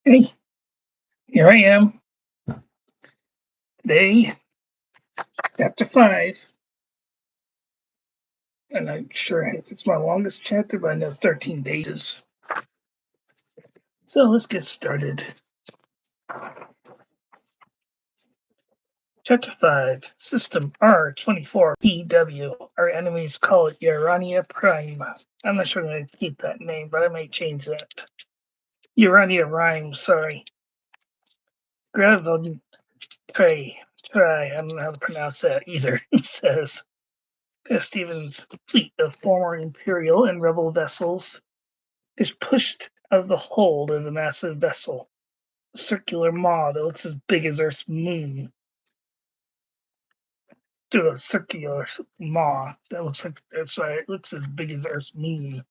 Hey, here I am. Today, chapter 5. I'm not sure if it's my longest chapter, but I know it's 13 pages. So let's get started. Chapter 5, System R24PW. Our enemies call it Urania Prime. I'm not sure I'm going to keep that name, but I may change that. Urania Rhyme, sorry. Gravel Tray. Try. I don't know how to pronounce that either. It says Stevens' fleet of former Imperial and Rebel vessels is pushed out of the hold as a massive vessel, a circular maw that looks as big as Earth's moon. To a circular maw that looks like it looks as big as Earth's moon.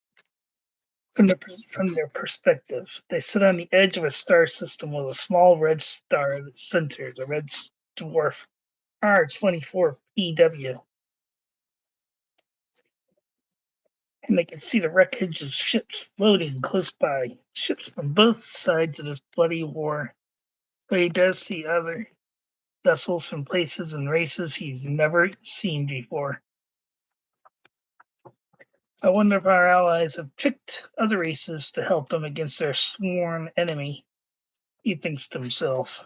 From their perspective, they sit on the edge of a star system with a small red star at its center, the red dwarf R24PW. And they can see the wreckage of ships floating close by, ships from both sides of this bloody war. But he does see other vessels from places and races he's never seen before. I wonder if our allies have tricked other races to help them against their sworn enemy, he thinks to himself.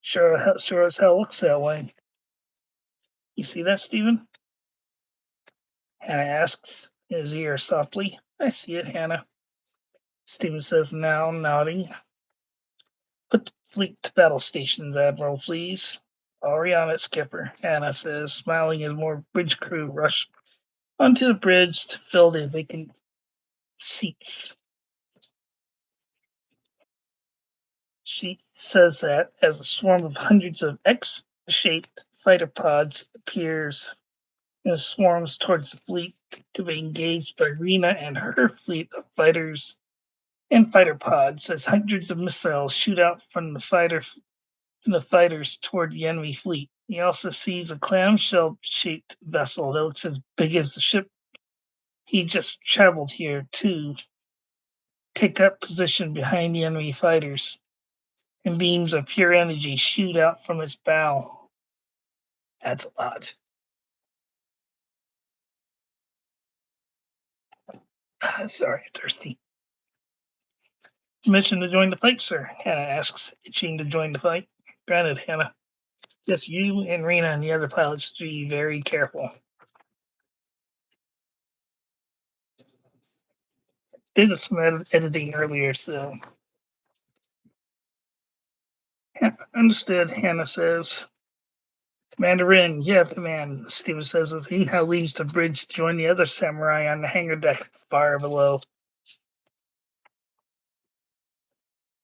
Sure as hell looks that way. You see that, Stephen? Hannah asks, his ear softly. I see it, Hannah. Stephen says, now nodding. Put the fleet to battle stations, Admiral, please. Already on it, Skipper, Hannah says, smiling as more bridge crew rush onto the bridge to fill the vacant seats. She says that as a swarm of hundreds of X-shaped fighter pods appears and swarms towards the fleet to be engaged by Rena and her fleet of fighters and fighter pods as hundreds of missiles shoot out from the fighters toward the enemy fleet. He also sees a clamshell-shaped vessel that looks as big as the ship he just traveled here to take up position behind the enemy fighters, and beams of pure energy shoot out from its bow. That's a lot. Sorry, thirsty. Permission to join the fight, sir? Hannah asks, itching to join the fight. Granted, Hannah. Just you and Rena and the other pilots to be very careful. Did some editing earlier, so. Understood, Hannah says. Commander Rin, you have command, Stephen says as he now leaves the bridge to join the other samurai on the hangar deck far below.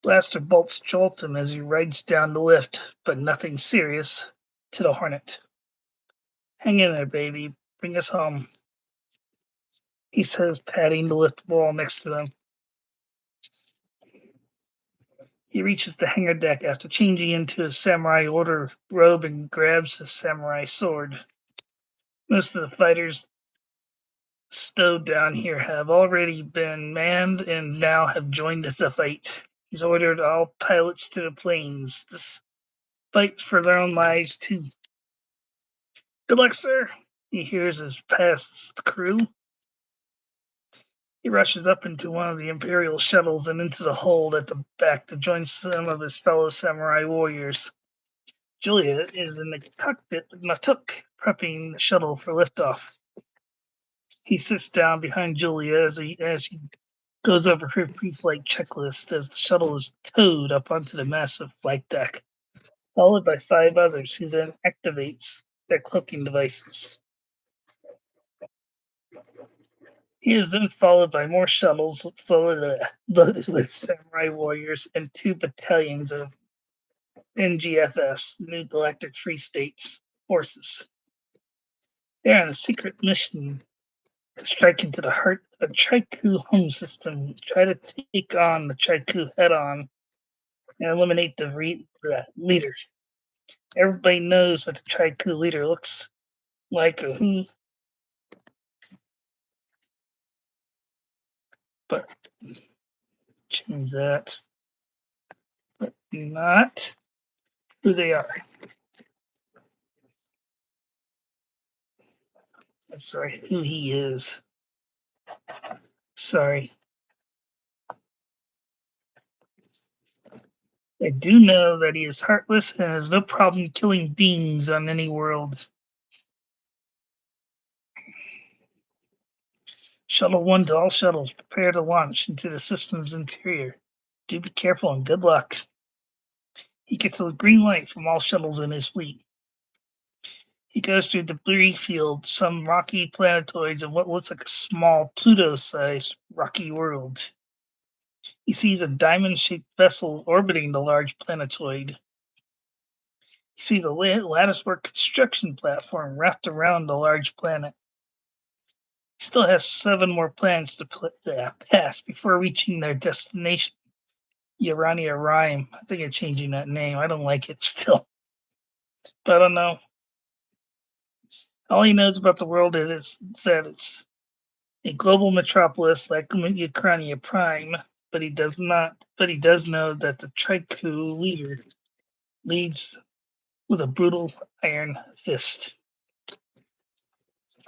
Blaster bolts jolt him as he rides down the lift, but nothing serious, to the Hornet. Hang in there, baby. Bring us home, he says, patting the lift wall next to them. He reaches the hangar deck after changing into his samurai order robe and grabs his samurai sword. Most of the fighters stowed down here have already been manned and now have joined the fight. He's ordered all pilots to the planes to fight for their own lives, too. Good luck, sir, he hears as past the crew. He rushes up into one of the Imperial shuttles and into the hold at the back to join some of his fellow samurai warriors. Julia is in the cockpit with Matuk, prepping the shuttle for liftoff. He sits down behind Julia as she goes over her pre-flight checklist as the shuttle is towed up onto the massive flight deck, followed by 5 others who then activates their cloaking devices. He is then followed by more shuttles loaded with samurai warriors and 2 battalions of NGFS, New Galactic Free States forces. They are on a secret mission to strike into the heart of the Triku home system, try to take on the Triku head on, and eliminate the leader. Everybody knows what the Triku leader looks like or who, but change that. not who they are. I'm sorry, who he is. Sorry. I do know that he is heartless and has no problem killing beings on any world. Shuttle 1 to all shuttles, prepare to launch into the system's interior. Do be careful and good luck. He gets a green light from all shuttles in his fleet. He goes through a debris field, some rocky planetoids, and what looks like a small Pluto-sized rocky world. He sees a diamond-shaped vessel orbiting the large planetoid. He sees a latticework construction platform wrapped around the large planet. He still has 7 more planets to pass before reaching their destination, Urania Rhyme. I think I'm changing that name. I don't like it still. But I don't know. All he knows about the world is that it's a global metropolis like Urania Prime, but he does not. But he does know that the Triku leader leads with a brutal iron fist.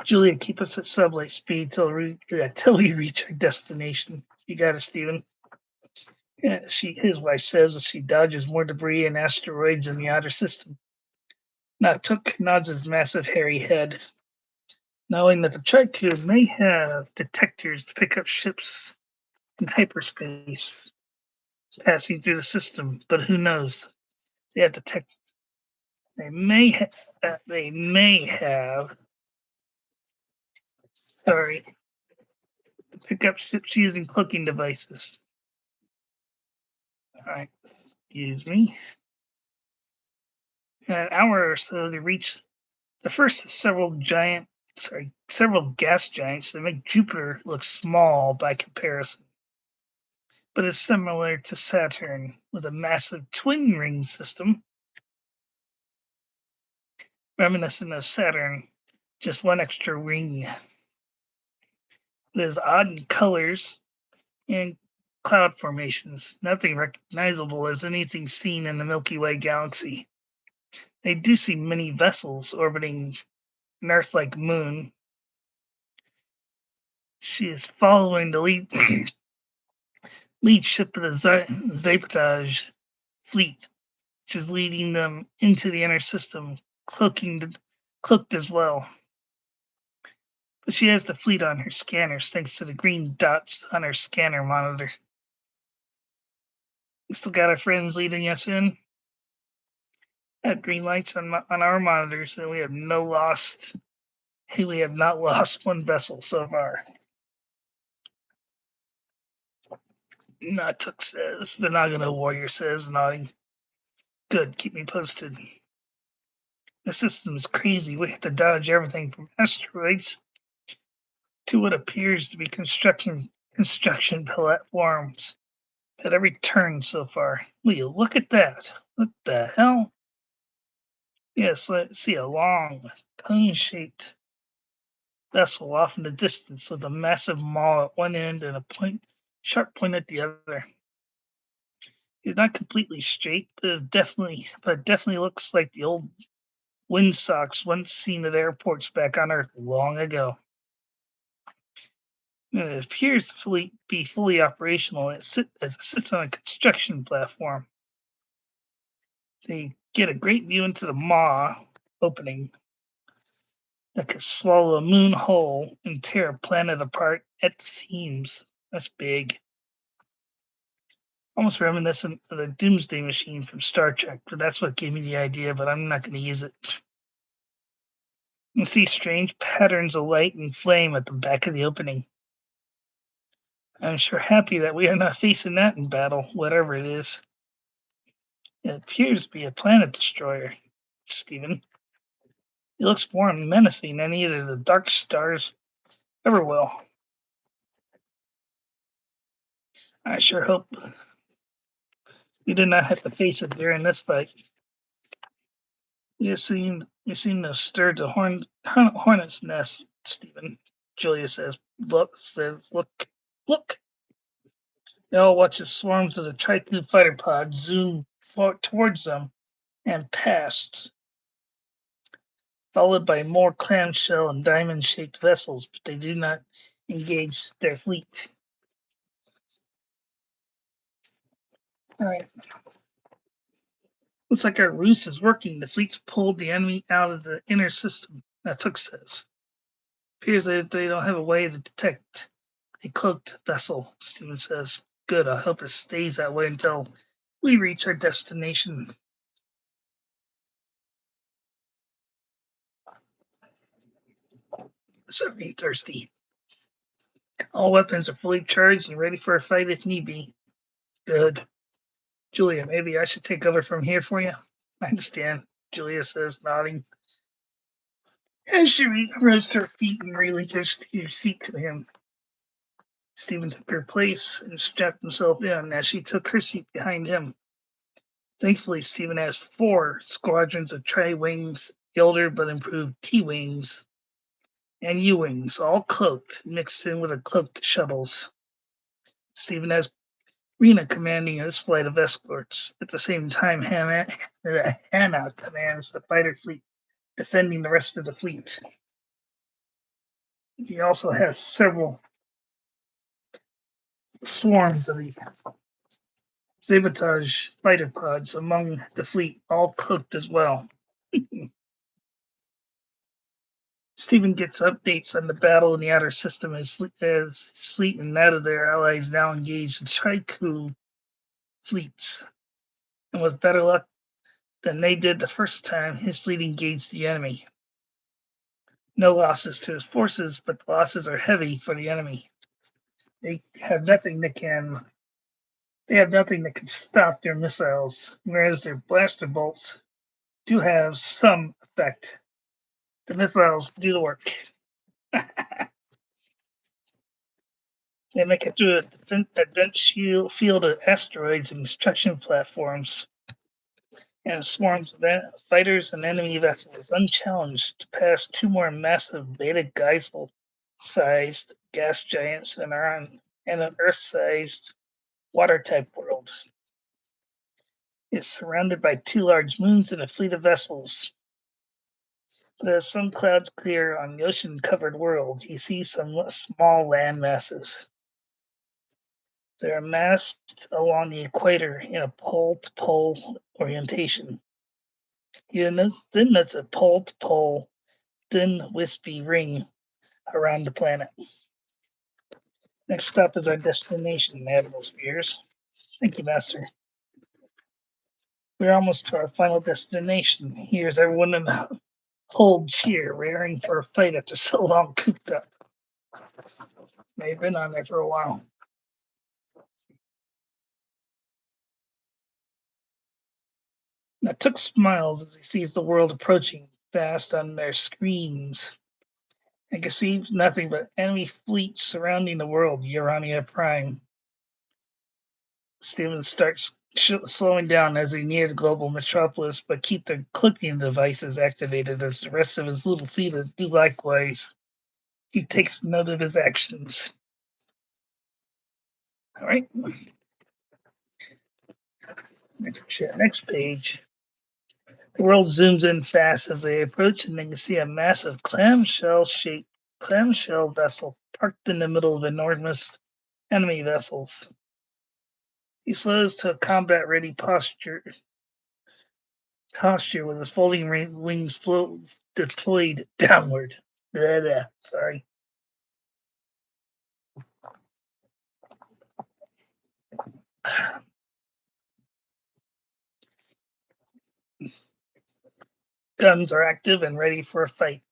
Julia, keep us at sublight speed till we reach our destination. You got it, Steven. Yeah, his wife says that she dodges more debris and asteroids in the outer system. Took nods his massive hairy head, knowing that the Triku may have detectors to pick up ships in hyperspace passing through the system, but who knows? They have detected. They may have. Sorry, pick up ships using cloaking devices. All right, excuse me. In an hour or so, they reach the first of several gas giants that make Jupiter look small by comparison, but is similar to Saturn with a massive twin ring system reminiscent of Saturn, just one extra ring. It is odd in colors and cloud formations, nothing recognizable as anything seen in the Milky Way galaxy. They do see many vessels orbiting an Earth-like moon. She is following the lead ship of the Zapotage fleet, which is leading them into the inner system, cloaked as well. But she has the fleet on her scanners thanks to the green dots on her scanner monitor. We still got our friends leading us in. Have green lights on our monitors, and we have not lost one vessel so far. Natuk says, the Nagano warrior says, nodding. Good, keep me posted. The system is crazy. We have to dodge everything from asteroids to what appears to be construction platforms at every turn so far. Will you look at that? What the hell? Yes, let's see a long, cone-shaped vessel off in the distance with a massive maw at one end and a sharp point at the other. It's not completely straight, but it definitely looks like the old windsocks once seen at airports back on Earth long ago. And it appears to be fully operational as it sits on a construction platform. They get a great view into the maw opening that could swallow a moon whole and tear a planet apart at the seams. That's big. Almost reminiscent of the Doomsday Machine from Star Trek, but that's what gave me the idea, but I'm not going to use it. You can see strange patterns of light and flame at the back of the opening. I'm sure happy that we are not facing that in battle, whatever it is. It appears to be a planet destroyer, Stephen. It looks more menacing than either the Dark Stars ever will. I sure hope we did not have to face it during this fight. You seem to stir the hornet's nest, Stephen. Julia says, look. They all watch the swarms of the Triton fighter pod zoom towards them and passed, followed by more clamshell and diamond-shaped vessels, but they do not engage their fleet. All right. Looks like our ruse is working. The fleet's pulled the enemy out of the inner system, Natuk says. Appears that they don't have a way to detect a cloaked vessel, Stephen says. Good, I hope it stays that way until we reach our destination. So being thirsty. All weapons are fully charged and ready for a fight if need be. Good. Julia, maybe I should take over from here for you. I understand, Julia says, nodding. As she rose to her feet and relinquished her seat to him, Stephen took her place and strapped himself in as she took her seat behind him. Thankfully, Stephen has 4 squadrons of tri-wings, the older but improved T-wings, and U-wings, all cloaked, mixed in with the cloaked shuttles. Stephen has Rena commanding his flight of escorts. At the same time, Hannah commands the fighter fleet, defending the rest of the fleet. He also has several swarms of the sabotage fighter pods among the fleet, all cloaked as well. Stephen gets updates on the battle in the outer system as his fleet and that of their allies now engaged with Triku fleets. And with better luck than they did the first time, his fleet engaged the enemy. No losses to his forces, but the losses are heavy for the enemy. They have nothing that can stop their missiles, whereas their blaster bolts do have some effect. The missiles do the work. They make it through a dense field of asteroids and construction platforms, and swarms of fighters and enemy vessels, unchallenged, to pass 2 more massive Beta Geisel-sized gas giants and are on an Earth-sized water-type world. It's surrounded by 2 large moons and a fleet of vessels. But as some clouds clear on the ocean-covered world, he sees some small land masses. They are massed along the equator in a pole-to-pole orientation. He then notes a pole-to-pole, thin, wispy ring around the planet. Next stop is our destination, Admiral Spears. Thank you, Master. We're almost to our final destination. Here's everyone in a whole cheer, raring for a fight after so long cooped up. They've been on there for a while. Natuk smiles as he sees the world approaching fast on their screens. I can see nothing but enemy fleets surrounding the world, Urania Prime. Steven starts slowing down as he nears global metropolis, but keep their clicking devices activated as the rest of his little fleet do likewise. He takes note of his actions. All right. Next page. The world zooms in fast as they approach, and they can see a massive clamshell-shaped clamshell vessel parked in the middle of enormous enemy vessels. He slows to a combat-ready posture with his folding wings deployed downward. Sorry. Guns are active and ready for a fight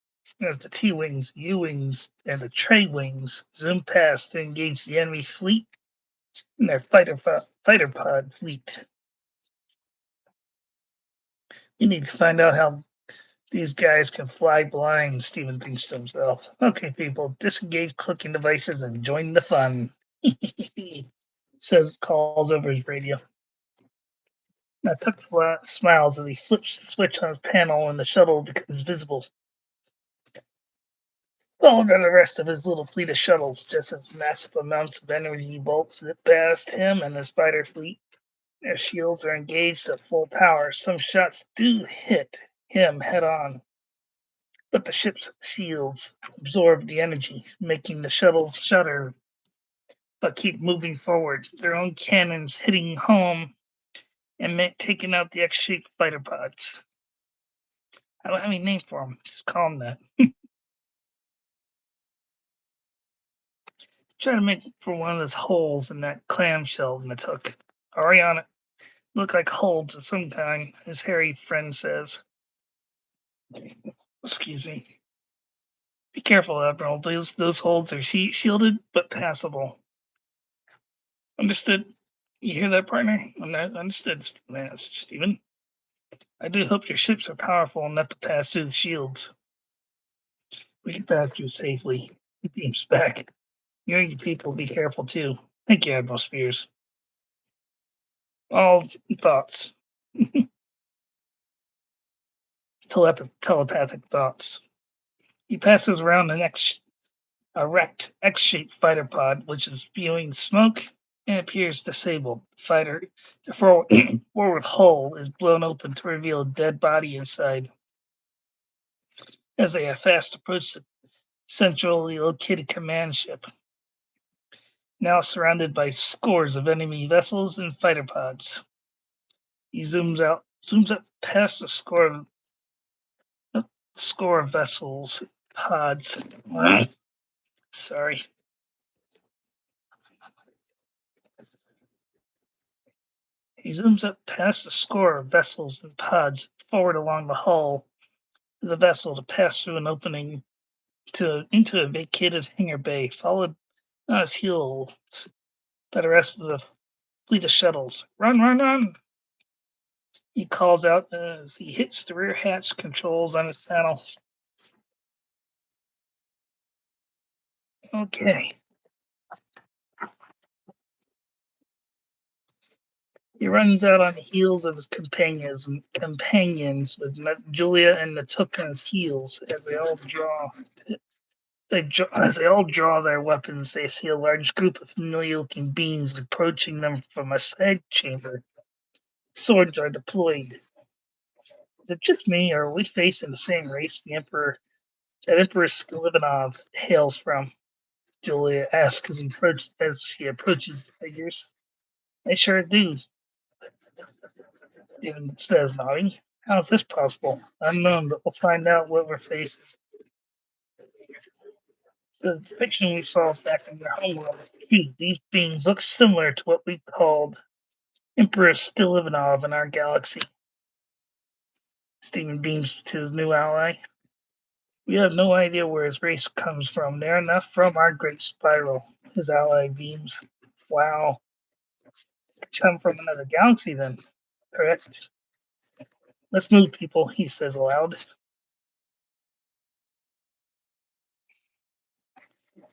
as the T-wings, U-wings, and the Trey-wings zoom past to engage the enemy fleet and their fighter pod fleet. We need to find out how these guys can fly blind, Stephen thinks to himself. Okay, people, disengage clicking devices and join the fun. Calls over his radio. Natuk smiles as he flips the switch on his panel and the shuttle becomes visible. Followed by the rest of his little fleet of shuttles, just as massive amounts of energy bolts zip past him and his fighter fleet. Their shields are engaged at full power. Some shots do hit him head on, but the ship's shields absorb the energy, making the shuttles shudder but keep moving forward, their own cannons hitting home and taking out the X-shaped fighter pods. I don't have any name for them. Just call them that. Try to make for one of those holes in that clamshell in the hook. Already on it. Look like holes of some kind, his hairy friend says. Excuse me. Be careful, Admiral. Those holes are shielded but passable. Understood? You hear that, partner? Understood, Stephen. I do hope your ships are powerful enough to pass through the shields. We can pass through safely. He beams back. You and your people be careful too. Thank you, Admiral Spears. All thoughts. Telepathic thoughts. He passes around a wrecked X-shaped fighter pod, which is spewing smoke and appears disabled. The forward hull is blown open to reveal a dead body inside. As they fast approach the centrally located command ship, now surrounded by scores of enemy vessels and fighter pods. He zooms up past the score of vessels, pods. Sorry. He zooms up past the score of vessels and pods forward along the hull of the vessel to pass through an opening into a vacated hangar bay, followed on his heels by the rest of the fleet of shuttles. Run, run, run! He calls out as he hits the rear hatch controls on his panel. Okay. He runs out on the heels of his companions with Julia and Natook on his heels as they all draw their weapons. They see a large group of familiar-looking beings approaching them from a side chamber. Swords are deployed. Is it just me, or are we facing the same race Emperor Sklivanov hails from? Julia asks as she approaches the figures. I sure do, Stephen says, nodding. How is this possible? Unknown, but we'll find out what we're facing. The depiction we saw back in their homeworld is cute. These beings look similar to what we called Emperor Sklivanov in our galaxy. Stephen beams to his new ally. We have no idea where his race comes from. They're not from our great spiral. His ally beams. Wow. Come from another galaxy then. Correct. Let's move, people, he says aloud.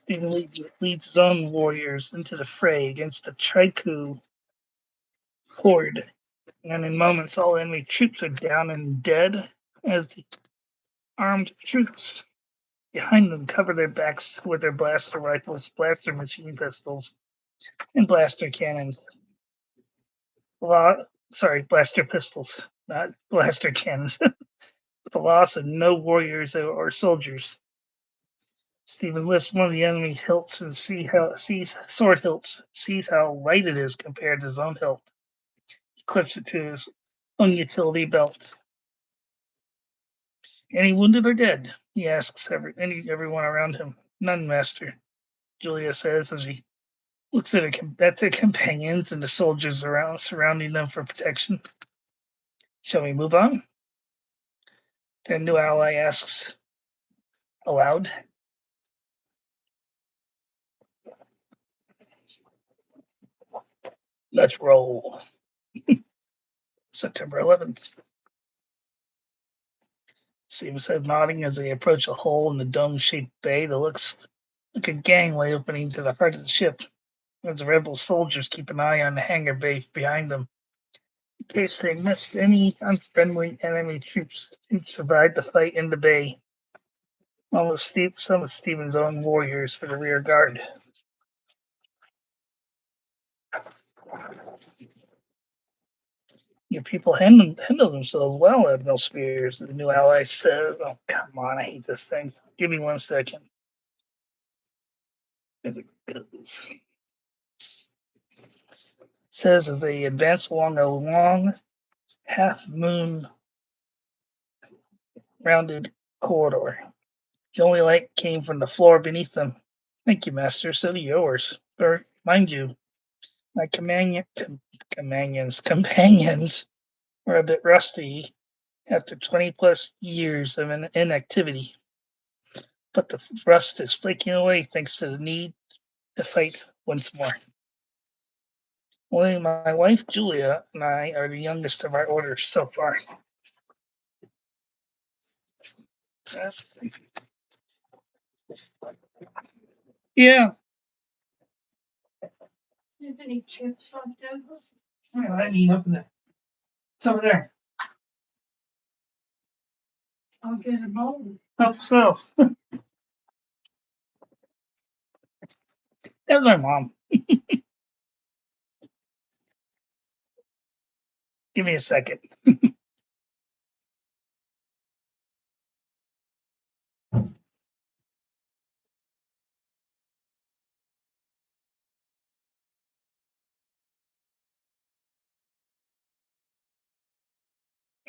Stephen leads his own warriors into the fray against the Triku horde, and in moments all enemy troops are down and dead as the armed troops behind them cover their backs with their blaster rifles, blaster machine pistols, and blaster cannons. Blaster pistols, not blaster cannons. With the loss of no warriors or soldiers. Stephen lifts one of the enemy hilts and sees how light it is compared to his own hilt. He clips it to his own utility belt. Any wounded or dead? He asks everyone around him. None, master, Julia says as he looks at her companions and the soldiers surrounding them for protection. Shall we move on? Their new ally asks aloud. Let's roll. September 11th. Stephen's head nodding as they approach a hole in the dome-shaped bay that looks like a gangway opening to the heart of the ship. As the rebel soldiers keep an eye on the hangar bay behind them, in case they missed any unfriendly enemy troops who'd survived the fight in the bay. Some of Stephen's own warriors for the rear guard. Your people handle themselves well, Admiral Spears, the new ally said. Oh, come on, I hate this thing. Give me 1 second. As it goes. Says as they advance along a long half moon rounded corridor. The only light came from the floor beneath them. Thank you, Master. So do yours. Or mind you, my companions were a bit rusty after 20 plus years of inactivity. But the rust is flaking away thanks to the need to fight once more. Only my wife Julia and I are the youngest of our order so far. Yeah. You have any chips left over? I mean, up there. It's over there. I'll get a bowl. Help yourself. That was my mom. Give me a second.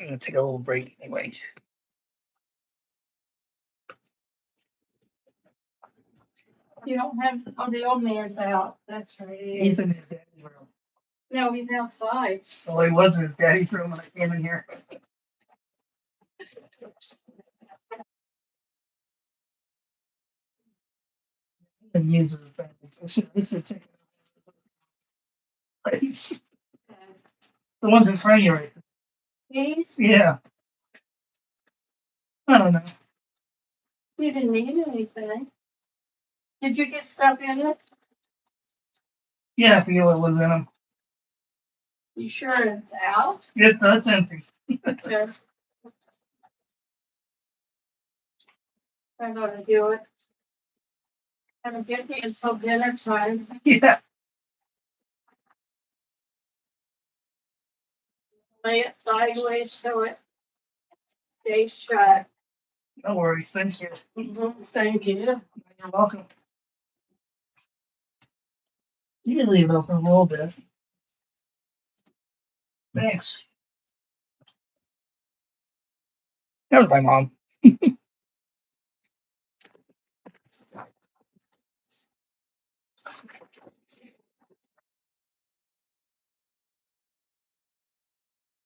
I'm gonna take a little break anyway. You don't have, oh, the old man's out. That's right. He's in his daddy's room. No, he's outside. Oh, he was in his daddy's room when I came in here. And uses the thing. I should take it. The ones in front of you, right? These? Yeah. I don't know. You didn't need anything. Did you get stuff in it? Yeah, I forget what was in them. You sure it's out? Yep, that's empty. Okay. I'm gonna do it. Haven't get me until dinner time. Yeah. Lay it sideways so it stays shut. No worries. Thank you. Thank you. You're welcome. You can leave it open a little bit. Thanks. That was my mom.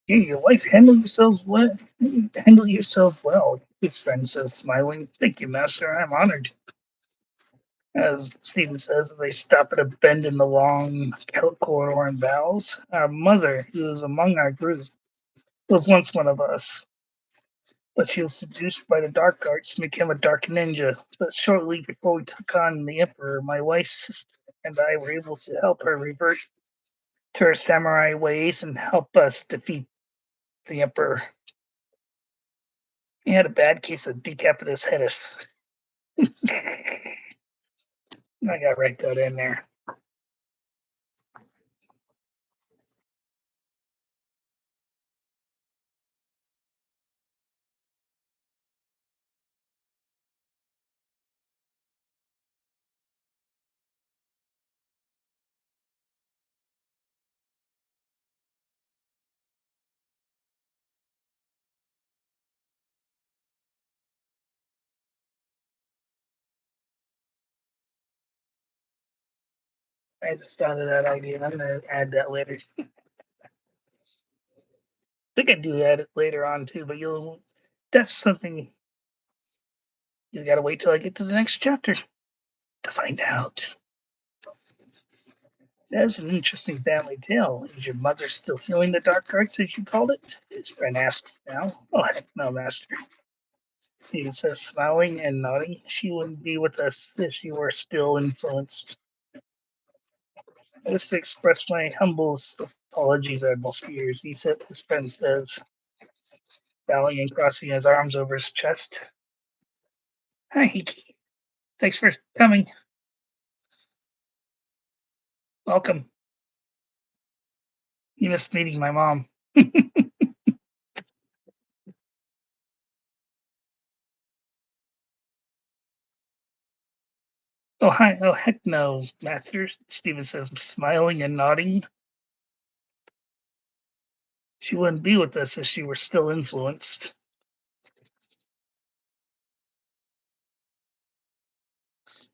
Yeah, your wife handle yourselves well. Handle yourself well. His friend says, smiling. Thank you, Master. I'm honored. As Stephen says, they stop at a bend in the long corridor and bows. Our mother, who is among our group, was once one of us, but she was seduced by the dark arts and became a dark ninja. But shortly before we took on the Emperor, my wife's sister and I were able to help her revert to her samurai ways and help us defeat the Emperor. He had a bad case of decapitatus headus. I got right that in there. I just thought of that idea. I'm gonna add that later. I think I do add it later on too, but you'll. That's something you gotta wait till I get to the next chapter to find out. That's an interesting family tale. Is your mother still feeling the dark arts, as you called it? His friend asks now. Oh, heck no, Master. Stephen says, smiling and nodding. She wouldn't be with us if she were still influenced. I wish to express my humblest apologies, Admiral Spears. He said, his friend says, bowing and crossing his arms over his chest. Hi, Hiki. Thanks for coming. Welcome. You missed meeting my mom. Oh, hi. Oh, heck no, Master. Steven says, smiling and nodding. She wouldn't be with us if she were still influenced.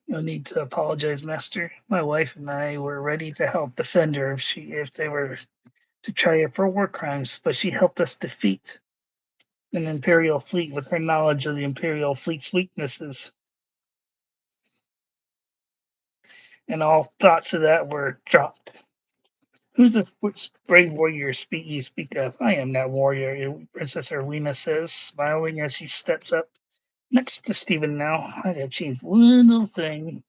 No need to apologize, Master. My wife and I were ready to help defend her if they were to try her for war crimes, but she helped us defeat an Imperial fleet with her knowledge of the Imperial fleet's weaknesses. And all thoughts of that were dropped. Who's the brave warrior you speak of? I am that warrior, Princess Erwina says, smiling as she steps up next to Stephen now. I have changed one little thing.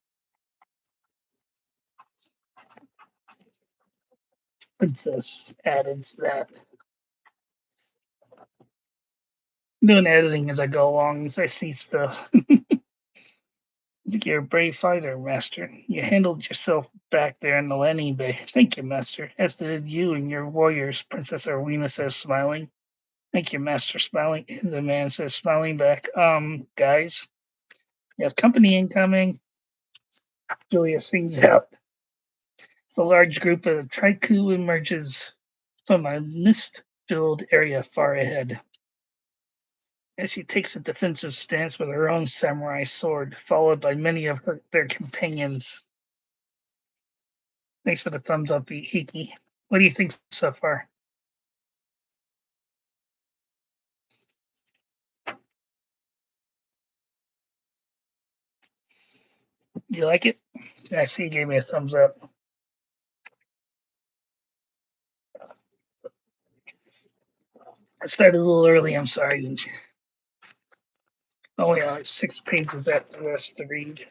Princess added that. I'm doing editing as I go along as I see stuff. I think you're a brave fighter, Master. You handled yourself back there in the landing bay. Thank you, Master. As did you and your warriors, Princess Arwina says, smiling. Thank you, Master, smiling. The man says, smiling back. Guys, you have company incoming. Julia sings out. It's a large group of Triku emerges from a mist-filled area far ahead. As she takes a defensive stance with her own samurai sword, followed by many of their companions. Thanks for the thumbs up, Hiki. What do you think so far? Do you like it? I see you gave me a thumbs up. I started a little early, I'm sorry. Only 6 pages after this to read.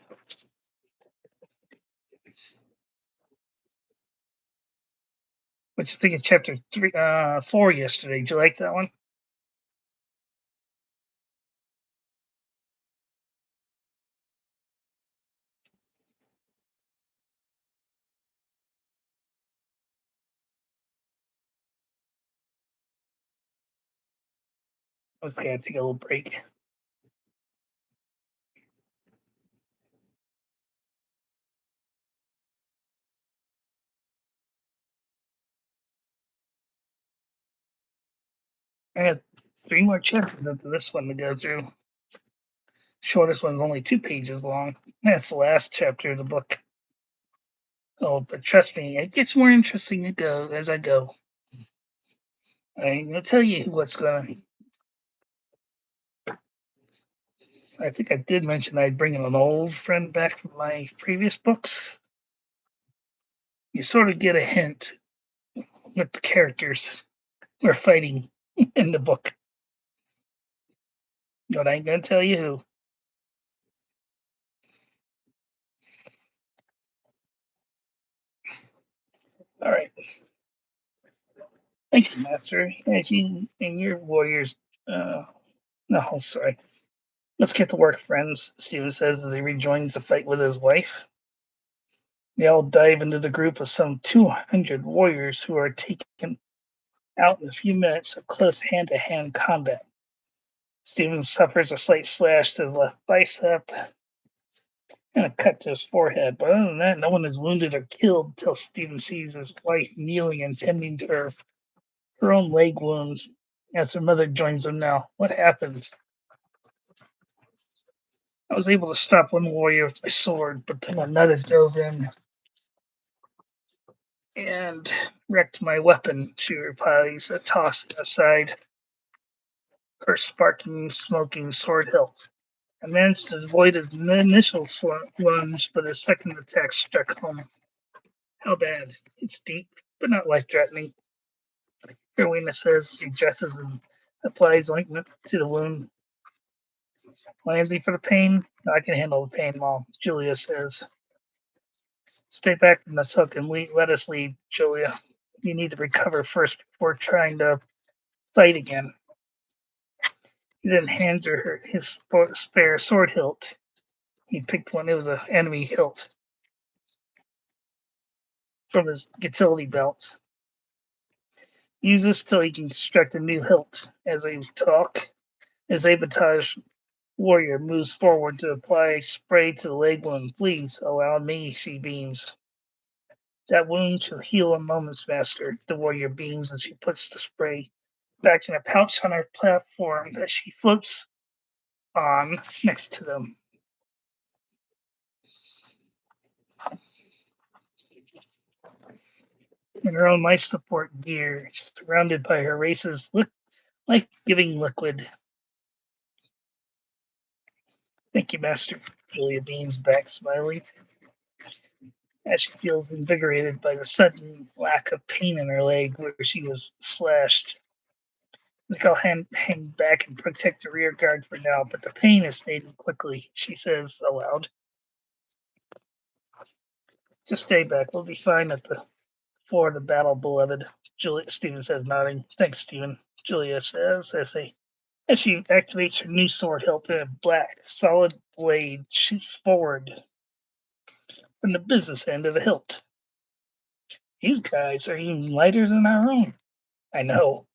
What you think of chapter 4 yesterday? Did you like that one? Okay, I take a little break. I had 3 more chapters after this one to go through. Shortest one's only 2 pages long. That's the last chapter of the book. Oh, but trust me, it gets more interesting to go as I go. I'm gonna tell you what's gonna. I think I did mention I'd bring an old friend back from my previous books. You sort of get a hint with the characters we're fighting in the book. But I ain't gonna tell you who. All right. Thank you, Master. As you and your warriors. No, sorry. Let's get to work, friends, Steven says as he rejoins the fight with his wife. They all dive into the group of some 200 warriors who are taken out in a few minutes of close hand-to-hand combat. Steven suffers a slight slash to his left bicep and a cut to his forehead, but other than that, no one is wounded or killed until Steven sees his wife kneeling and tending to her own leg wound as her mother joins them now. What happened? I was able to stop one warrior with my sword, but then another dove in and wrecked my weapon, she replies, tossing aside her sparking, smoking sword hilt. I managed to avoid his initial lunge, but his second attack struck home. How bad? It's deep, but not life-threatening. Rowena says she dresses and applies ointment to the wound. Anything for the pain? I can handle the pain, Mom, Julia says. Stay back from the hook and let us lead, Julia. You need to recover first before trying to fight again. He then hands her his spare sword hilt. He picked one. It was an enemy hilt from his utility belt. Use this till he can construct a new hilt. As they talk, as Abatage warrior moves forward to apply spray to the leg wound. Please allow me, she beams. That wound shall heal in moments, master. The warrior beams as she puts the spray back in a pouch on her platform that she floats on next to them. In her own life support gear, surrounded by her race's life-giving liquid. Thank you, master. Julia beams back, smiling, as she feels invigorated by the sudden lack of pain in her leg where she was slashed. I think I'll hang back and protect the rear guard for now, but the pain is fading quickly, she says aloud. Just stay back. We'll be fine at the floor of the battle, beloved. Stephen says, nodding. Thanks, Stephen. Julia says as she activates her new sword hilt, a black, solid blade shoots forward from the business end of the hilt. These guys are even lighter than our own. I know,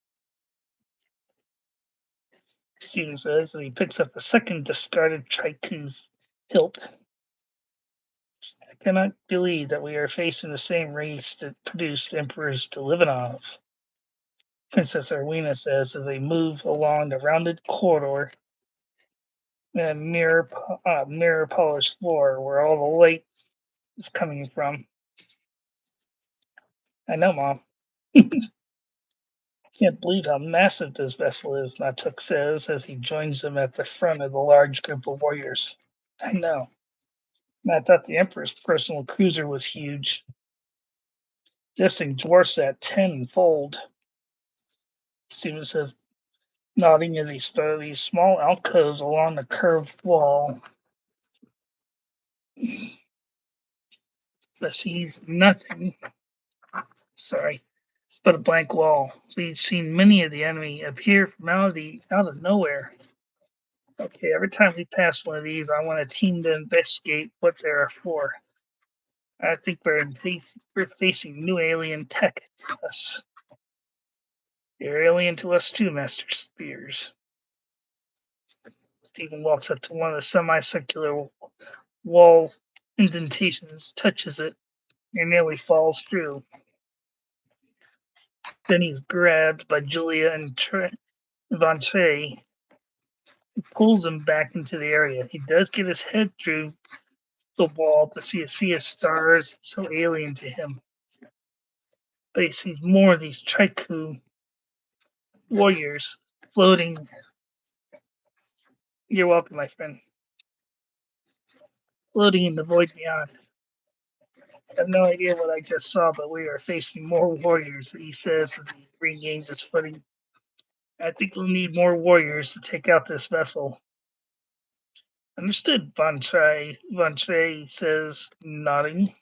Stephen says as he picks up a second discarded Triku hilt. I cannot believe that we are facing the same race that produced Emperors Delivanov, Princess Arwina says as they move along the rounded corridor in a mirror polished floor where all the light is coming from. I know, Mom. Can't believe how massive this vessel is, Natuk says as he joins them at the front of the large group of warriors. I know. And I thought the Emperor's personal cruiser was huge. This thing dwarfs that tenfold, Stephen says, nodding as he studies small alcoves along the curved wall. But sees nothing. But a blank wall. We've seen many of the enemy appear from out of nowhere. Okay, every time we pass one of these, I want a team to investigate what they're for. I think we're facing new alien tech to us. They're alien to us too, Master Spears. Stephen walks up to one of the semicircular wall indentations, touches it, and nearly falls through. Then he's grabbed by Julia and Von Trey, who pulls him back into the area. He does get his head through the wall to see a sea of stars so alien to him. But he sees more of these Triku warriors floating. You're welcome, my friend. Floating in the void beyond. I have no idea what I just saw, but we are facing more warriors, he says as he regains his footing. I think we'll need more warriors to take out this vessel. Understood, Von Trey says, nodding.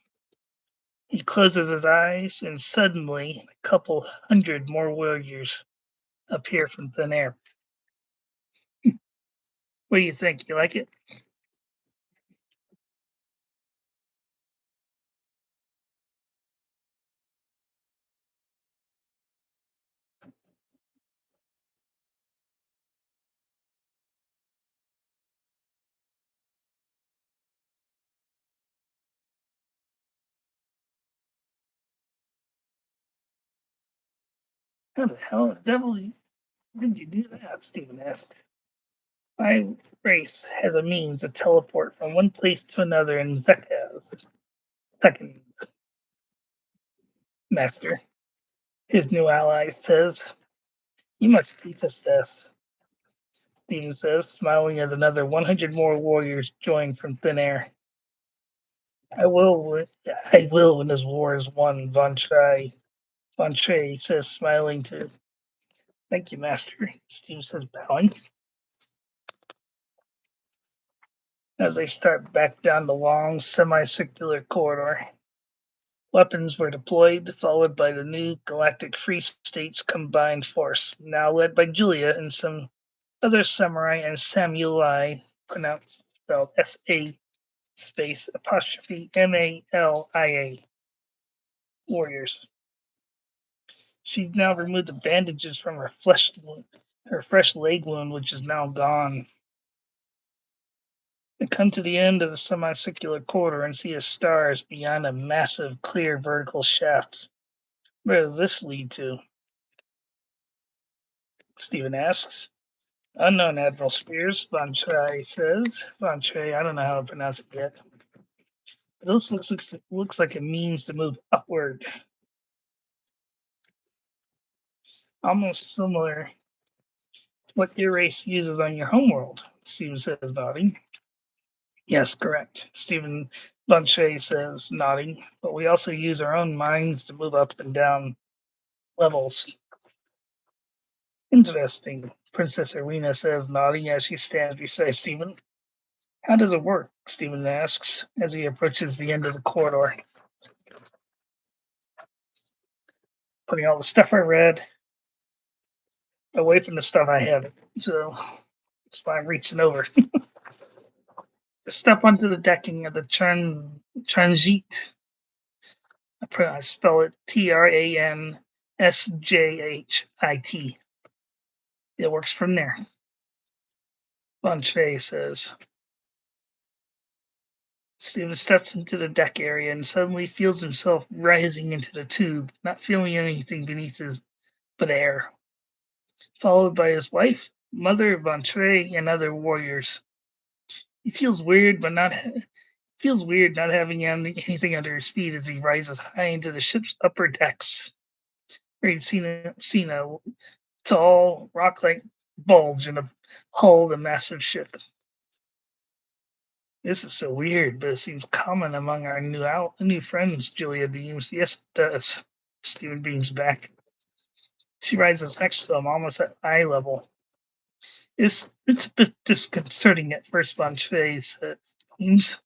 He closes his eyes, and suddenly a couple hundred more warriors appear from thin air. What do you think? You like it? How the hell the devil did you do that? Stephen asked. My race has a means to teleport from one place to another in Zekaz. Second master, his new ally says. You must teach us this, Stephen says, smiling as another 100 more warriors join from thin air. I will when this war is won, Von Trey says, smiling too. Thank you, Master, Steve says, bowing. As they start back down the long, semicircular corridor, weapons were deployed, followed by the new Galactic Free States combined force, now led by Julia and some other samurai and samurai, pronounced spelled S-A space apostrophe M-A-L-I-A warriors. She's now removed the bandages from her fresh leg wound, which is now gone. They come to the end of the semicircular corridor and see a stars beyond a massive, clear vertical shaft. Where does this lead to? Stephen asks. Unknown, Admiral Spears, Von Trey says. Von Trey, I don't know how to pronounce it yet. This looks like it means to move upward. Almost similar to what your race uses on your homeworld, Stephen says, nodding. Yes, correct. Stephen Von Trey says, nodding. But we also use our own minds to move up and down levels. Interesting, Princess Irina says, nodding as she stands beside Stephen. How does it work? Stephen asks as he approaches the end of the corridor. Putting all the stuff I read away from the stuff I haven't. So that's why I'm reaching over. Step onto the decking of the Transit. I spell it Transjhit. It works from there. Von Trey says. Stephen steps into the deck area and suddenly feels himself rising into the tube, not feeling anything beneath his but air. Followed by his wife, Mother Von Trey, and other warriors. He feels weird not having anything under his feet as he rises high into the ship's upper decks, where he'd seen a tall, rock-like bulge in the hull of the massive ship. This is so weird, but it seems common among our new friends, Julia beams. Yes, it does. Stephen beams back. She rises next to him, almost at eye level. It's a bit disconcerting at first, Von Trey beams,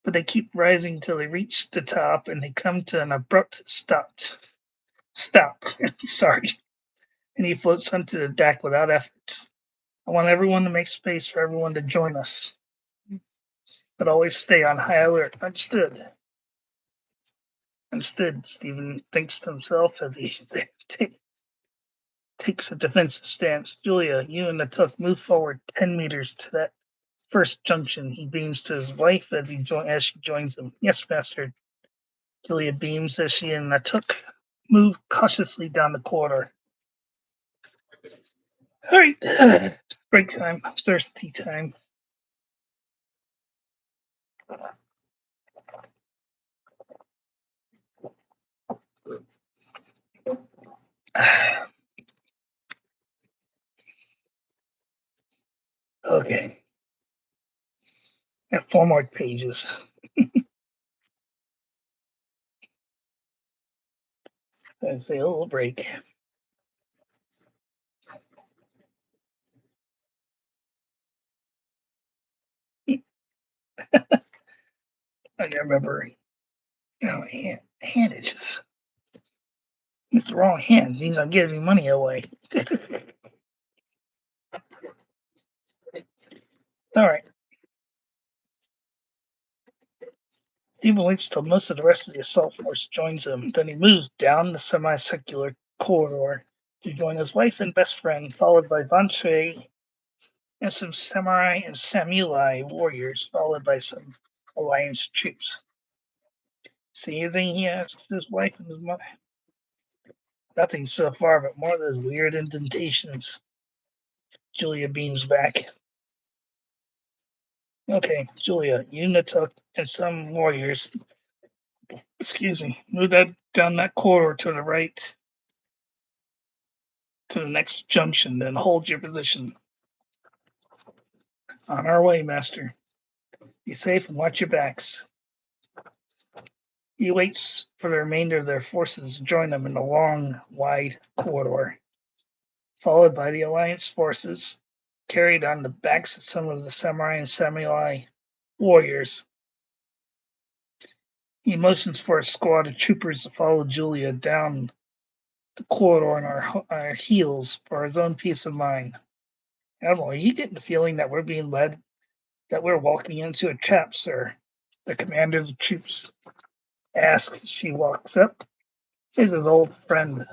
but they keep rising till they reach the top and they come to an abrupt stop. Sorry. And he floats onto the deck without effort. I want everyone to make space for everyone to join us, but always stay on high alert. Understood. Stephen thinks to himself as he takes a defensive stance. Julia, you and the Took move forward 10 meters to that first junction. He beams to his wife as she joins him. Yes, Master. Julia beams as she and the Took move cautiously down the corridor. All right, break time, thirsty time. Okay. Got 4 more pages. I'd say a little break. I gotta remember, hand itches. It's the wrong hand. It means I'm giving money away. All right. Stephen waits till most of the rest of the assault force joins him. Then he moves down the semicircular corridor to join his wife and best friend, followed by Von Trey and some samurai and samurai warriors, followed by some alliance troops. See anything? He asks his wife and his mother. Nothing so far, but more of those weird indentations. Julia beams back. Okay, Julia, you, Natuk, and some warriors, move down that corridor to the right to the next junction, then hold your position. On our way, Master. Be safe and watch your backs. He waits for the remainder of their forces to join them in the long, wide corridor, followed by the Alliance forces, carried on the backs of some of the samurai and samurai warriors. He motions for a squad of troopers to follow Julia down the corridor on our heels for his own peace of mind. Admiral, are you getting the feeling that we're being led, that we're walking into a trap, sir? The commander of the troops asks as she walks up. is his old friend,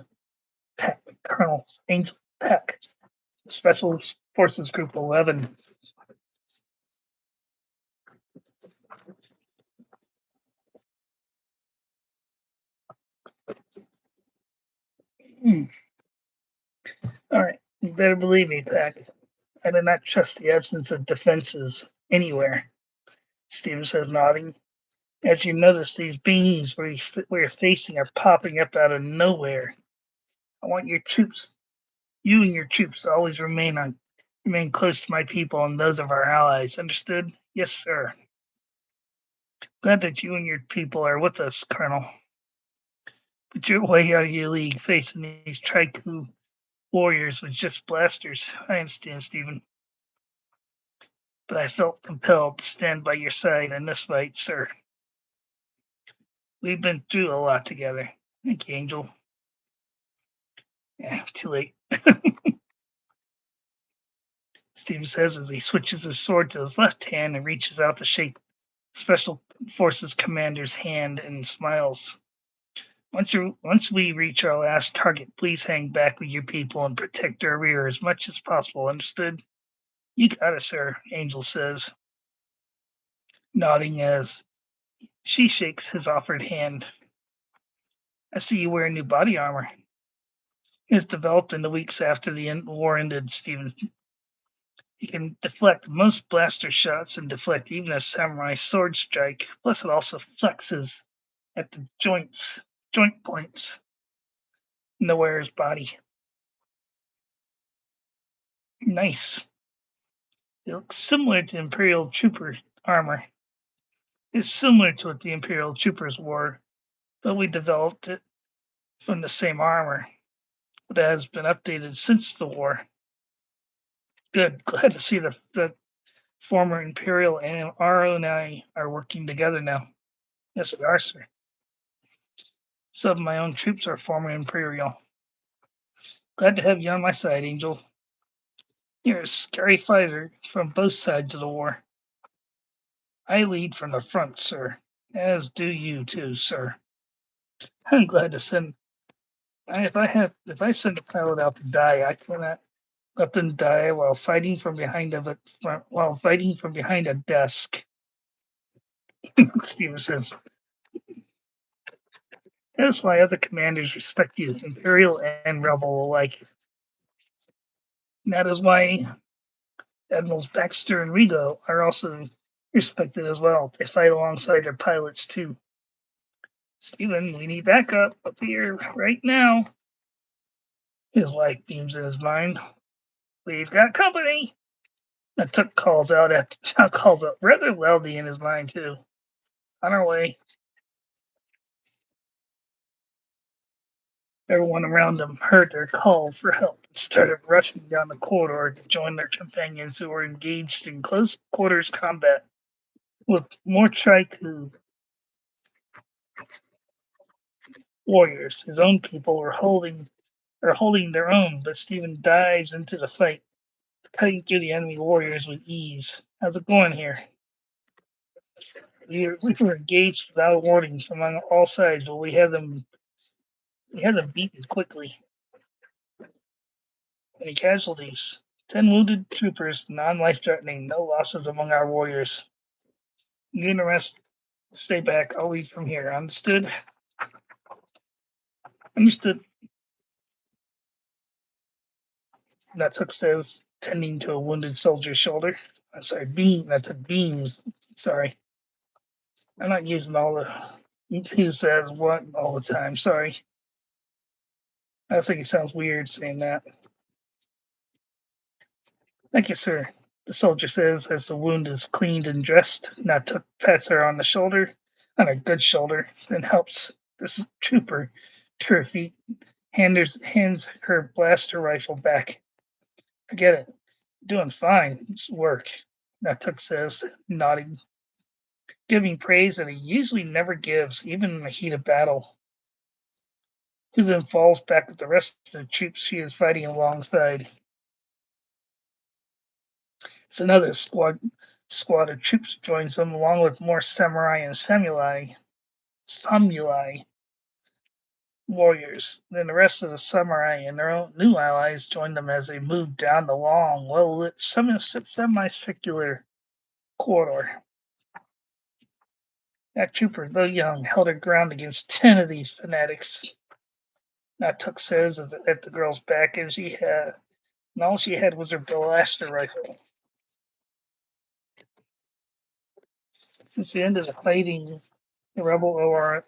Peck, Colonel Angel Peck, Special Forces Group 11. Hmm. All right, you better believe me, Peck. I do not trust the absence of defenses anywhere, Stephen says, nodding. As you notice, these beings we're facing are popping up out of nowhere. I want you and your troops, to always remain close to my people and those of our allies. Understood? Yes, sir. Glad that you and your people are with us, Colonel. But you're way out of your league facing these Triku warriors with just blasters. I understand, Stephen. But I felt compelled to stand by your side in this fight, sir. We've been through a lot together. Thank you, Angel. Yeah, too late. Stephen says as he switches his sword to his left hand and reaches out to shake Special Forces Commander's hand and smiles. Once we reach our last target, please hang back with your people and protect our rear as much as possible. Understood? You got it, sir, Angel says, nodding as she shakes his offered hand. I see you wear new body armor. It was developed in the weeks after the war ended, Stephen. You can deflect most blaster shots and deflect even a samurai sword strike. Plus, it also flexes at the joint points in the wearer's body. Nice. It looks similar to Imperial Trooper armor. It's similar to what the Imperial Troopers wore, but we developed it from the same armor. But it has been updated since the war. Good. Glad to see the former Imperial and RO and I are working together now. Yes, we are, sir. Some of my own troops are former Imperial. Glad to have you on my side, Angel. You're a scary fighter from both sides of the war. I lead from the front, sir, as do you too, sir. I'm glad to send. If I send a pilot out to die, I cannot let them die while fighting from behind a desk. Steven says. That's why other commanders respect you, Imperial and Rebel alike. And that is why Admirals Baxter and Rigo are also respected as well. They fight alongside their pilots too. Stephen, we need backup up here right now. His wife beams in his mind. We've got company. Tuk calls out rather loudly in his mind too. On our way. Everyone around them heard their call for help and started rushing down the corridor to join their companions who were engaged in close quarters combat with more Triku warriors. His own people were holding their own, but Stephen dives into the fight, cutting through the enemy warriors with ease. How's it going here? We were engaged without warning from on all sides, but we had them beaten quickly. Any casualties? 10 wounded troopers, non-life threatening, no losses among our warriors. You and the rest stay back. I'll lead from here. Understood? Understood. Natuk says, tending to a wounded soldier's shoulder. I'm sorry, that's a beams. Sorry. I'm not using all the who says what all the time. Sorry. I think it sounds weird saying that. Thank you, sir. The soldier says as the wound is cleaned and dressed. Natuk pats her on a good shoulder, then helps this trooper to her feet, hands her blaster rifle back. Forget it. Doing fine. It's work, Natuk says, nodding, giving praise that he usually never gives, even in the heat of battle. Who then falls back with the rest of the troops she is fighting alongside. It's another squad of troops joins them, along with more samurai and samulai. warriors. Then the rest of the samurai and their own new allies joined them as they moved down the long, well-lit, semicircular corridor. That trooper, though young, held her ground against 10 of these fanatics. Natuk says at the girl's back, and all she had was her blaster rifle. Since the end of the fighting, the rebel RONI,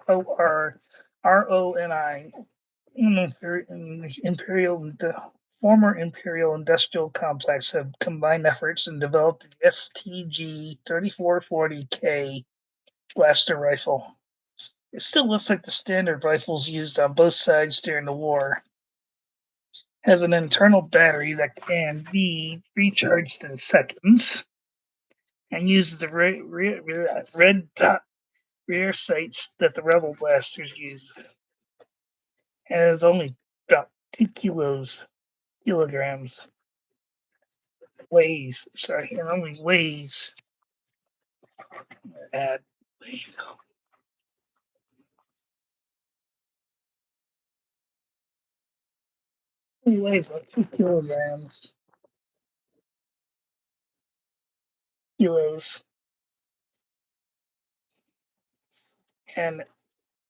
the former Imperial Industrial Complex, have combined efforts and developed the STG 3440K blaster rifle. It still looks like the standard rifles used on both sides during the war. It has an internal battery that can be recharged in seconds and uses the red dot rear sights that the rebel blasters use. And it is only about 2 kilograms. It only weighs. Add weight. It weighs about 2 kilos,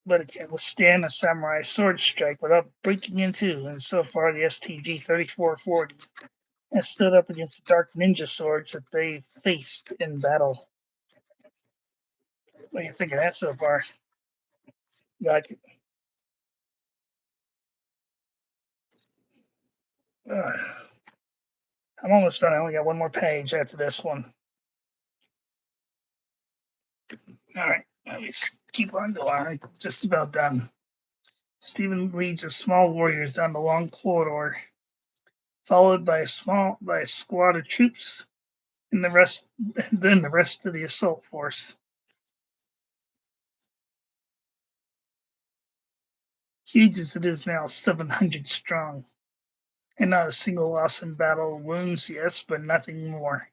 but it can withstand a samurai sword strike without breaking in two. And so far, the STG 3440 has stood up against the dark ninja swords that they've faced in battle. What do you think of that so far? You like it? I'm almost done. I only got one more page after this one. All right, let me keep on going. I'm just about done. Stephen leads the small warriors down the long corridor, followed by a squad of troops, and then the rest of the assault force. Huge as it is now, 700 strong, and not a single loss in battle. Wounds, yes, but nothing more.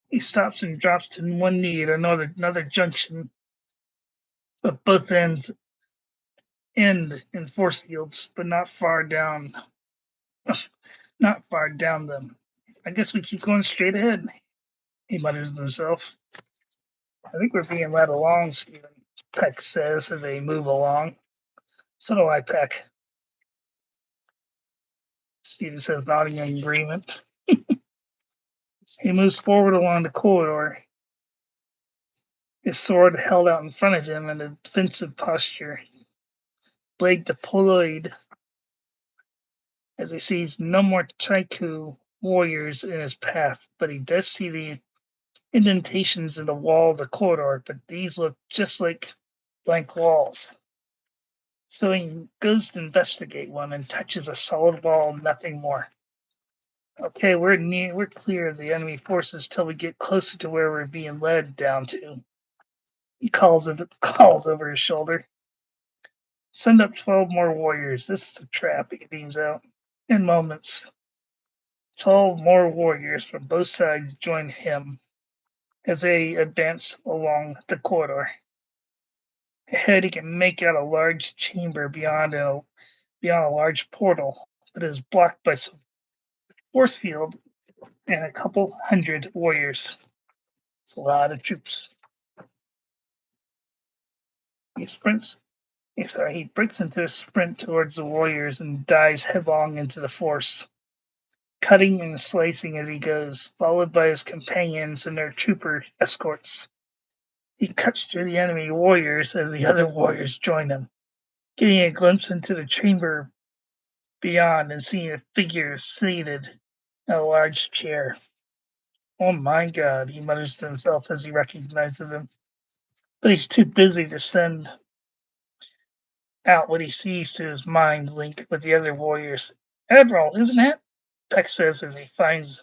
He stops and drops to one knee at another junction, but both ends end in force fields, but not far down them. I guess we keep going straight ahead, he mutters to himself. I think we're being led along, Stephen, Peck says as they move along. So do I, Peck. Stephen says, nodding in agreement. He moves forward along the corridor, his sword held out in front of him in a defensive posture, blade deployed as he sees no more Chaiku warriors in his path, but he does see the indentations in the wall of the corridor, but these look just like blank walls. So he goes to investigate one and touches a solid wall, nothing more. Okay, we're clear of the enemy forces till we get closer to where we're being led down to. He calls over his shoulder. Send up 12 more warriors. This is a trap, he beams out. In moments, 12 more warriors from both sides join him as they advance along the corridor. Ahead, he can make out a large chamber beyond a large portal, but it is blocked by some force field and a couple hundred warriors. It's a lot of troops. He breaks into a sprint towards the warriors and dives headlong into the force, cutting and slicing as he goes, followed by his companions and their trooper escorts. He cuts through the enemy warriors as the other warriors join him, getting a glimpse into the chamber beyond and seeing a figure seated in a large chair. Oh my God, he mutters to himself as he recognizes him. But he's too busy to send out what he sees to his mind linked with the other warriors. Admiral, isn't it? Peck says as he fends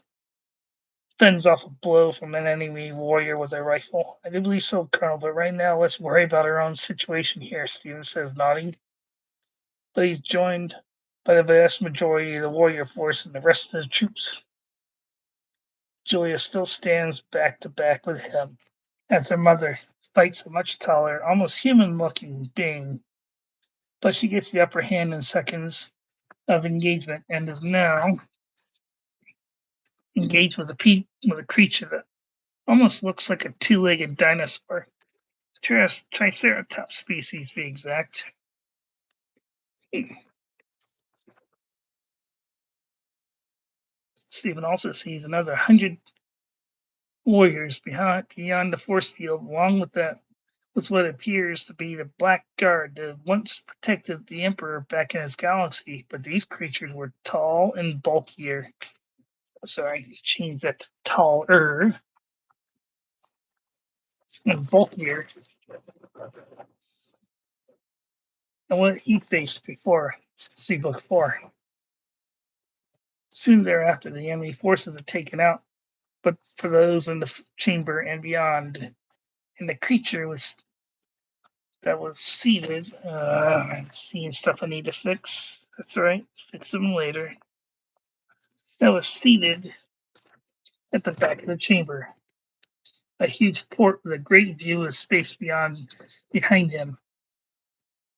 off a blow from an enemy warrior with a rifle. I do believe so, Colonel, but right now let's worry about our own situation here, Stephen says, nodding. But he's joined by the vast majority of the warrior force and the rest of the troops. Julia still stands back to back with him as her mother fights a much taller, almost human-looking being but she gets the upper hand in seconds of engagement and is now engaged with a creature that almost looks like a two-legged dinosaur. Triceratops species, to be exact. Stephen also sees another 100 warriors beyond the force field, along with what appears to be the Black Guard that once protected the Emperor back in his galaxy. But these creatures were tall and bulkier. Sorry, change that to taller and bulkier than what he faced before. See book 4. Soon thereafter, the enemy forces are taken out, but for those in the chamber and beyond, and the creature that was seated. I'm seeing stuff I need to fix. That's right, fix them later. That was seated at the back of the chamber. A huge port with a great view of space behind him.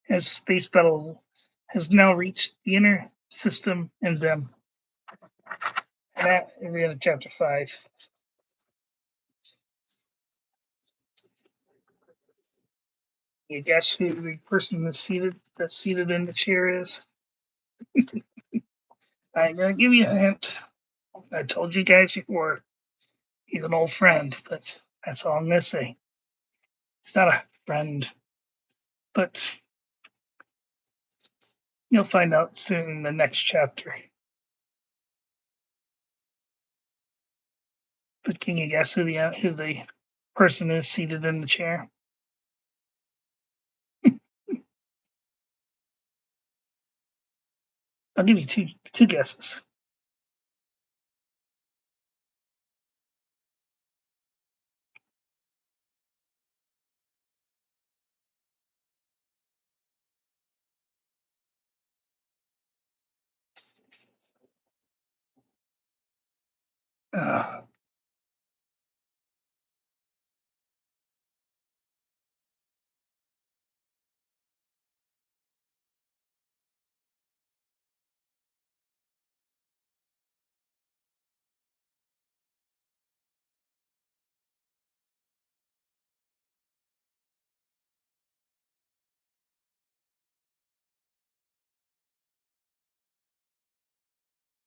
As space battle has now reached the inner system and them. And that is the end of chapter 5. You guess who the person that's seated in the chair is? I'm gonna give you a hint. I told you guys before. He's an old friend, but that's all I'm gonna say. He's not a friend, but you'll find out soon in the next chapter. But can you guess who the person is seated in the chair? I'll give you two guesses. Uh,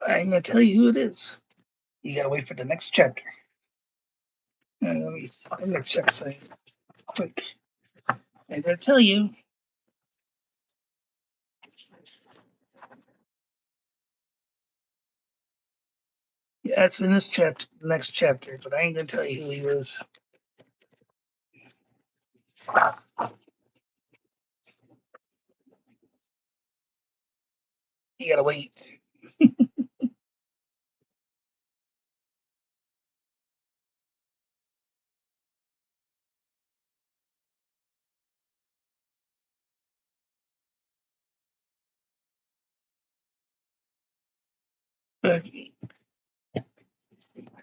I'm gonna tell you who it is. You gotta wait for the next chapter. Let me check something quick. I'm gonna tell you. Yeah, it's in this chapter, next chapter, but I ain't gonna tell you who he is. You gotta wait. But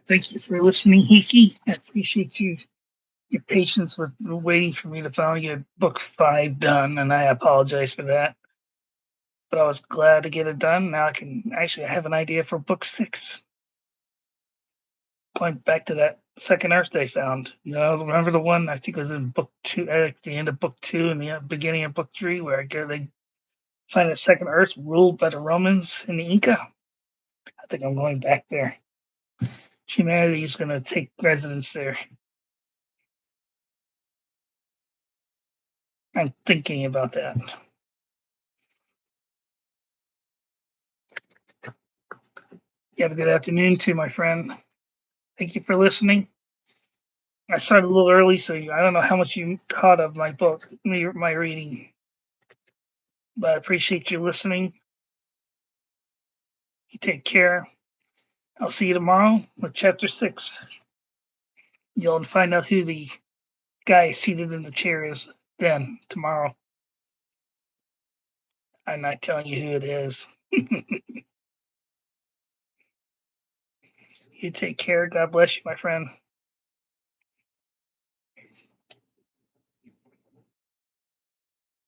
thank you for listening, Hiki. I appreciate your patience with waiting for me to finally get book 5 done, and I apologize for that. But I was glad to get it done. Now I can actually have an idea for book 6. Going back to that second Earth they found. Remember the one I think it was in book 2, at the end of book 2 and the beginning of book 3, where they find a second Earth ruled by the Romans and the Inca. I think I'm going back there. Humanity is going to take residence there. I'm thinking about that. You have a good afternoon too, my friend. Thank you for listening. I started a little early, so I don't know how much you caught of my book, my reading, but I appreciate you listening. You take care. I'll see you tomorrow with chapter 6. You'll find out who the guy seated in the chair is then tomorrow. I'm not telling you who it is. You take care. God bless you, my friend.